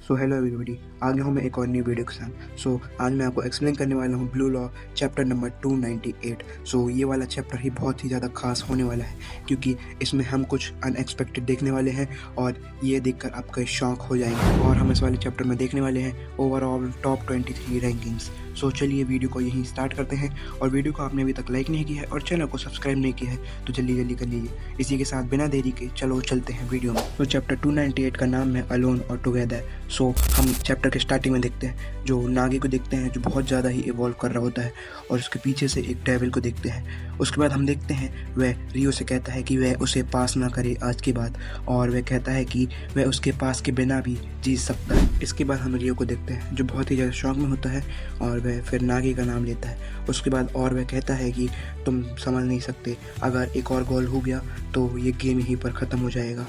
So hello everybody, आगे हूँ मैं एक और न्यू वीडियो के साथ। आज मैं आपको एक्सप्लेन करने वाला हूँ ब्लू लॉ चैप्टर नंबर 298। ये वाला चैप्टर ही बहुत ही ज़्यादा खास होने वाला है क्योंकि इसमें हम कुछ अनएक्सपेक्टेड देखने वाले हैं और ये देखकर आपका शौक हो जाएंगे। और हम इस वाले चैप्टर में देखने वाले हैं ओवरऑल टॉप 23 रैंकिंग्स। चलिए वीडियो को यहीं स्टार्ट करते हैं। और वीडियो को आपने अभी तक लाइक नहीं किया है और चैनल को सब्सक्राइब नहीं किया है तो जल्दी जल्दी कर लीजिए। इसी के साथ बिना देरी के चलो चलते हैं वीडियो में। चैप्टर 298 का नाम है अलोन और टुगेदर। हम चैप्टर के स्टार्टिंग में देखते हैं जो नागी को देखते हैं जो बहुत ज़्यादा ही इवॉल्व कर रहा होता है और उसके पीछे से एक डेविल को देखते हैं। उसके बाद हम देखते हैं वह रियो से कहता है कि वह उसे पास ना करे आज के बाद, और वह कहता है कि वह उसके पास के बिना भी जी सकता है। इसके बाद हम रियो को देखते हैं जो बहुत ही ज़्यादा शौक में होता है और वह फिर नागी का नाम लेता है। उसके बाद और वह कहता है कि तुम समझ नहीं सकते, अगर एक और गोल हो गया तो ये गेम यहीं पर ख़त्म हो जाएगा।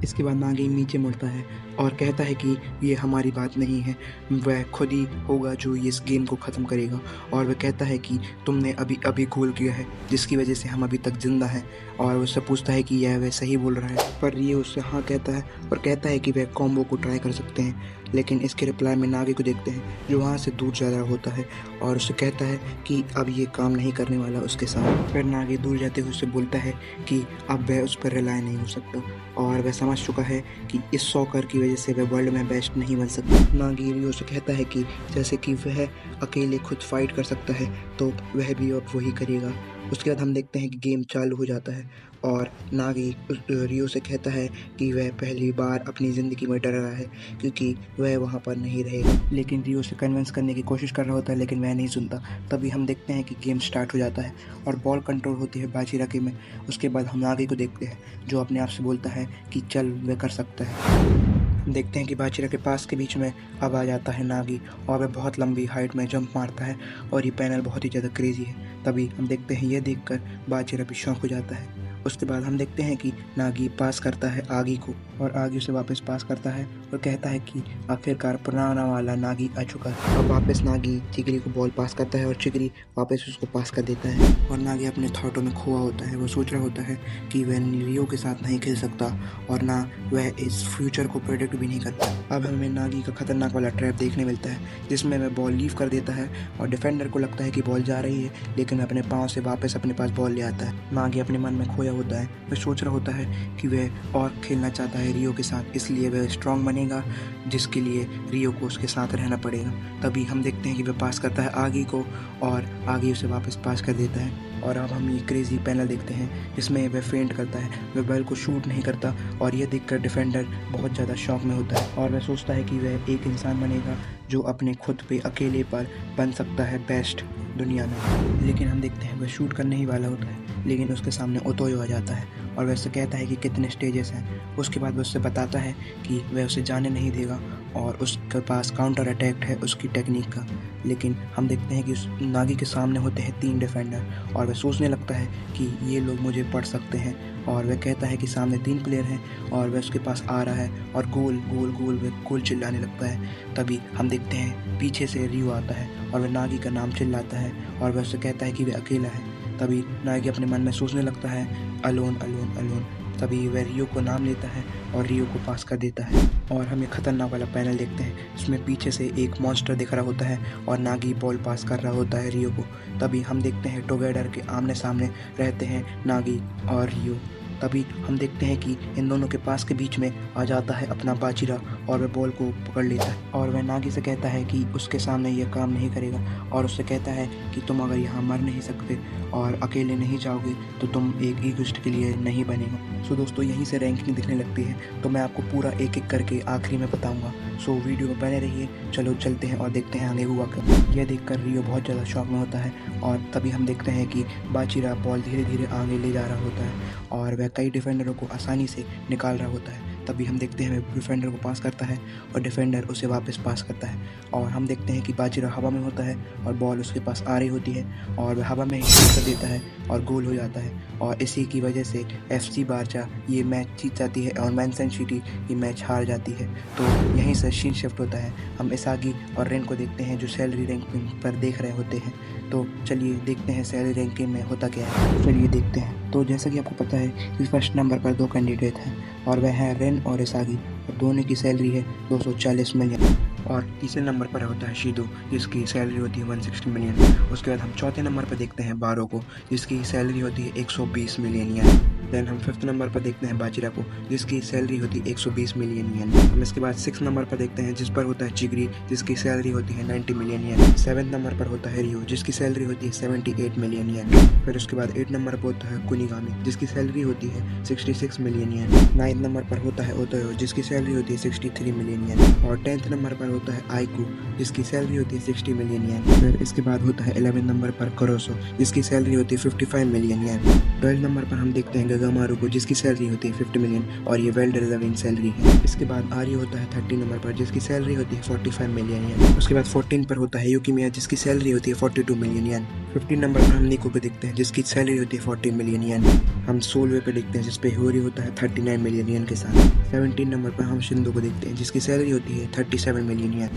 इसके बाद नागी नीचे मुड़ता है और कहता है कि ये हमारी बात नहीं है, वह खुद ही होगा जो ये इस गेम को ख़त्म करेगा। और वह कहता है कि तुमने अभी अभी गोल किया है जिसकी वजह से हम अभी तक जिंदा हैं। और उससे पूछता है कि यह वह सही बोल रहा है, पर ये उससे हाँ कहता है और कहता है कि वह कॉम्बो को ट्राई कर सकते हैं। लेकिन इसके रिप्लाई में नागी को देखते हैं जो वहाँ से दूर जा रहा होता है और उससे कहता है कि अब ये काम नहीं करने वाला उसके साथ। फिर नागी दूर जाते हुए उससे बोलता है कि अब वह उस पर रिलाई नहीं हो सकता और वह समझ चुका है कि इस सॉकर की वजह से वह वर्ल्ड में बेस्ट नहीं बन सकता। नागी रियो से कहता है कि जैसे कि वह अकेले खुद फाइट कर सकता है तो वह भी अब वही करेगा। उसके बाद हम देखते हैं कि गेम चालू हो जाता है और नागी रियो से कहता है कि वह पहली बार अपनी ज़िंदगी में डर रहा है क्योंकि वह वहाँ पर नहीं रहेगा। लेकिन रियो से कन्विंस करने की कोशिश कर रहा होता है लेकिन वह नहीं सुनता। तभी हम देखते हैं कि गेम स्टार्ट हो जाता है और बॉल कंट्रोल होती है बाजीराके में। उसके बाद हम नागी को देखते हैं जो अपने आप से बोलता है कि चल वह कर सकता है। देखते हैं कि बाजीरा के पास के बीच में अब आ जाता है नागी और वह बहुत लंबी हाइट में जंप मारता है और ये पैनल बहुत ही ज़्यादा क्रेजी है। तभी हम देखते हैं ये देखकर बाजीरा भी शौक हो जाता है। उसके बाद हम देखते हैं कि नागी पास करता है आगी को और आगी उसे वापस पास करता है और कहता है कि आखिरकार पुराना वाला नागी आ चुका है। अब वापस नागी चिगरी को बॉल पास करता है और चिगरी वापस उसको पास कर देता है और नागी अपने थॉटों में खोआ होता है। वो सोच रहा होता है कि वह रियो के साथ नहीं खेल सकता और ना वह इस फ्यूचर को प्रेडिक्ट भी नहीं करता। अब हमें नागी का खतरनाक वाला ट्रैप देखने मिलता है जिसमें वह बॉल लीव कर देता है और डिफेंडर को लगता है कि बॉल जा रही है लेकिन वह अपने पाँव से वापस अपने पास बॉल ले आता है। नागी अपने मन में खोया होता है, वह सोच रहा होता है कि वह और खेलना चाहता है रियो के साथ, इसलिए वह स्ट्रांग बनेगा जिसके लिए रियो को उसके साथ रहना पड़ेगा। तभी हम देखते हैं कि वह पास करता है आगी को और आगी उसे वापस पास कर देता है। और अब हम ये क्रेजी पैनल देखते हैं जिसमें वह फेंट करता है, वह बॉल को शूट नहीं करता और यह देखकर डिफेंडर बहुत ज़्यादा शॉक में होता है और वह सोचता है कि वह एक इंसान बनेगा जो अपने खुद पे अकेले पर बन सकता है बेस्ट दुनिया में। लेकिन हम देखते हैं वह शूट करने ही वाला होता है लेकिन उसके सामने ओतोयो आ जाता है और वह उससे कहता है कि कितने स्टेजेस हैं। उसके बाद वह उससे बताता है कि वह उसे जाने नहीं देगा और उसके पास काउंटर अटैक है उसकी टेक्निक का। लेकिन हम देखते हैं कि उस नागी के सामने होते हैं 3 डिफेंडर और वह सोचने लगता है कि ये लोग मुझे पढ़ सकते हैं और वह कहता है कि सामने 3 प्लेयर हैं और वह उसके पास आ रहा है और गोल गोल गोल वह गोल चिल्लाने लगता है। तभी हम देखते हैं पीछे से रियो आता है और वह नागी का नाम चिल्लाता है और वह उससे कहता है कि वह अकेला है। तभी नागी अपने मन में सोचने लगता है अलोन अलोन अलोन। तभी वह रियो को नाम लेता है और रियो को पास कर देता है। और हम एक खतरनाक वाला पैनल देखते हैं जिसमें पीछे से एक मॉन्स्टर दिख रहा होता है और नागी बॉल पास कर रहा होता है रियो को। तभी हम देखते हैं टुगेदर के आमने सामने रहते हैं नागी और रियो। तभी हम देखते हैं कि इन दोनों के पास के बीच में आ जाता है अपना बाजीरा और वह बॉल को पकड़ लेता है और वह नागी से कहता है कि उसके सामने यह काम नहीं करेगा और उससे कहता है कि तुम अगर यहाँ मर नहीं सकते और अकेले नहीं जाओगे तो तुम एक ईगोइस्ट के लिए नहीं बनेगा। दोस्तों यहीं से रैंकिंग दिखने लगती है तो मैं आपको पूरा एक एक करके आखिरी में बताऊंगा। वीडियो में बने रहिए। चलो चलते हैं और देखते हैं आगे हुआ क्या। यह देखकर रियो बहुत ज़्यादा शौक में होता है और तभी हम देखते हैं कि बाजीरा बॉल धीरे धीरे आगे ले जा रहा होता है और वह कई डिफेंडरों को आसानी से निकाल रहा होता है। तभी हम देखते हैं वह डिफेंडर को पास करता है और डिफेंडर उसे वापस पास करता है और हम देखते हैं कि बाजीरा हवा में होता है और बॉल उसके पास आ रही होती है और वह हवा में ही शूट कर देता है और गोल हो जाता है और इसी की वजह से FC बारजा ये मैच जीत जाती है और मैनचेस्टर सिटी ये मैच हार जाती है। तो यहीं से सीन शिफ्ट होता है। हम इसागी और रेन को देखते हैं जो सैलरी रैंकिंग पर देख रहे होते हैं। तो चलिए देखते हैं सैलरी रैंकिंग में होता क्या है। चलिए देखते हैं। तो जैसा कि आपको पता है कि फर्स्ट नंबर पर 2 कैंडिडेट हैं और वह हैं रेन और इसागी। दोनों की सैलरी है 240 मिलियन। और तीसरे नंबर पर होता है शीदो, जिसकी सैलरी होती है 160 मिलियन। उसके बाद हम चौथे नंबर पर देखते हैं बारो को, जिसकी सैलरी होती है 120 मिलियन येन। देन हम फिफ्थ नंबर पर देखते हैं बाजिरा को, जिसकी सैलरी होती है 120 मिलियन येन। हम इसके बाद सिक्स नंबर पर देखते हैं जिस पर होता है चिगरी, जिसकी सैलरी होती है 90 मिलियन येन। सेवन्थ नंबर पर होता है रियो, जिसकी सैलरी होती है 78 मिलियन येन। फिर उसके बाद 8 नंबर पर होता है कुनिगामी, जिसकी सैलरी होती है 66 मिलियन येन। 9th नंबर पर होता है ओतोयो, जिसकी सैलरी होती है 63 मिलियन येन। और 10th नंबर पर होता है आइकू, जिसकी सैलरी होती है 60 मिलियन येन। फिर इसके बाद होता है 11 नंबर पर करोसो, जिसकी सैलरी होती है 55 मिलियन येन। 12 नंबर पर हम देखते हैं गगामारू को, जिसकी सैलरी होती है 50 मिलियन और ये वेल डिजर्विंग सैलरी है। इसके बाद आर्य होता है 30 नंबर पर, जिसकी सैलरी होती है 45 मिलियन येन। उसके बाद 14 पर होता है युकिमिया, जिसकी सैलरी होती है 42 मिलियन येन। 15 नंबर पर हम निको को देखते हैं, जिसकी सैलरी होती है 40 मिलियन येन। हम 16वें पे देखते हैं जिसपे होरी होता है 39 मिलियन येन के साथ। 17 नंबर पर हम शिंदो को देखते हैं, जिसकी सैलरी होती है 37 मिलियन येन।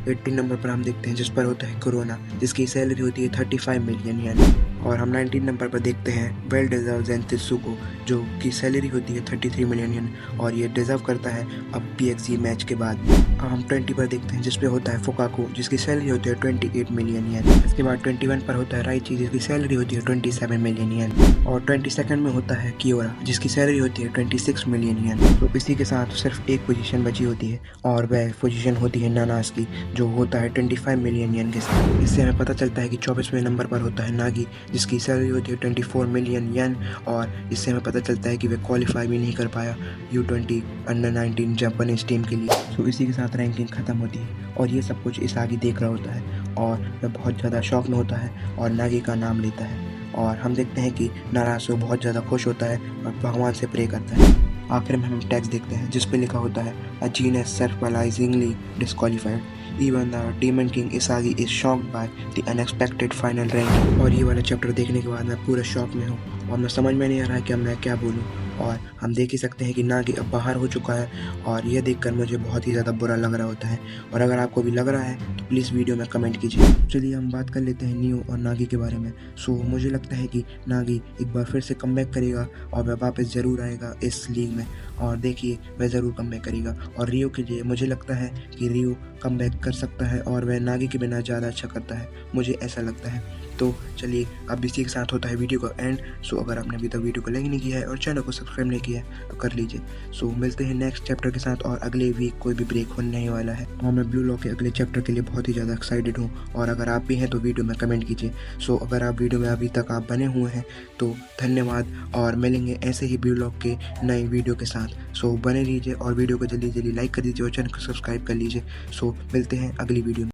18 नंबर पर हम देखते हैं जिस पर होता है कोरोना, जिसकी सैलरी होती है 35 मिलियन येन। और हम 19 नंबर पर देखते हैं वेल डिजर्व ज़ेनतेसु को, जो की सैलरी होती है 33 मिलियन येन और ये डिजर्व करता है अब PXG मैच के बाद। अब हम 20 पर देखते हैं जिस पे होता है फुकाको, जिसकी सैलरी होती है 28 मिलियन येन। इसके बाद 21 पर होता है राइची, जिसकी सैलरी होती है 27 मिलियन येन। और 22nd में होता है कियोरा, जिसकी सैलरी होती है 26 मिलियन येन। तो इसी के साथ सिर्फ एक पोजीशन बची होती है और वह पोजीशन होती है नानास की, जो होता है 25 मिलियन येन के साथ। इससे हमें पता चलता है कि 24वें नंबर पर होता है नागी, जिसकी सैलरी होती है 24 मिलियन येन। और इससे हमें पता चलता है कि वे क्वालिफाई भी नहीं कर पाया U20 अंडर 19 जापानीज टीम के लिए। तो इसी के साथ रैंकिंग ख़त्म होती है और ये सब कुछ इसागी देख रहा होता है और वह बहुत ज़्यादा शौक में होता है और नागी का नाम लेता है। और हम देखते हैं कि नारासो बहुत ज़्यादा खुश होता है और भगवान से प्रे करता है। आखिर में हम टेक्स्ट देखते हैं जिस पे लिखा होता है a genius surprisingly disqualified even the Demon King Isagi is shocked by the unexpected final ranking। और ये वाला चैप्टर देखने के बाद मैं पूरा शॉक में हूँ और मैं समझ में नहीं आ रहा है कि अब मैं क्या बोलूँ। और हम देख ही सकते हैं कि नागी अब बाहर हो चुका है और ये देखकर मुझे बहुत ही ज़्यादा बुरा लग रहा होता है। और अगर आपको भी लग रहा है तो प्लीज़ वीडियो में कमेंट कीजिए। चलिए हम बात कर लेते हैं नियो और नागी के बारे में। मुझे लगता है कि नागी एक बार फिर से कमबैक करेगा और वह वापस ज़रूर आएगा इस लीग में। और देखिए वह ज़रूर कमबैक करेगा। और रियो के लिए मुझे लगता है कि रियो कमबैक कर सकता है और वह नागी के बिना ज़्यादा अच्छा करता है, मुझे ऐसा लगता है। तो चलिए अब इसी के साथ होता है वीडियो का एंड। अगर आपने अभी तक वीडियो को लाइक नहीं किया है और चैनल को सब्सक्राइब नहीं किया है तो कर लीजिए। मिलते हैं नेक्स्ट चैप्टर के साथ और अगले वीक कोई भी ब्रेक होने नहीं वाला है और मैं ब्लू लॉक के अगले चैप्टर के लिए बहुत ही ज़्यादा एक्साइटेड हूँ। और अगर आप भी हैं तो वीडियो में कमेंट कीजिए। अगर आप वीडियो में अभी तक आप बने हुए हैं तो धन्यवाद और मिलेंगे ऐसे ही ब्लू लॉक के नए वीडियो के साथ। बने रहिए और वीडियो को जल्दी जल्दी लाइक कर दीजिए और चैनल को सब्सक्राइब कर लीजिए। मिलते हैं अगली वीडियो में।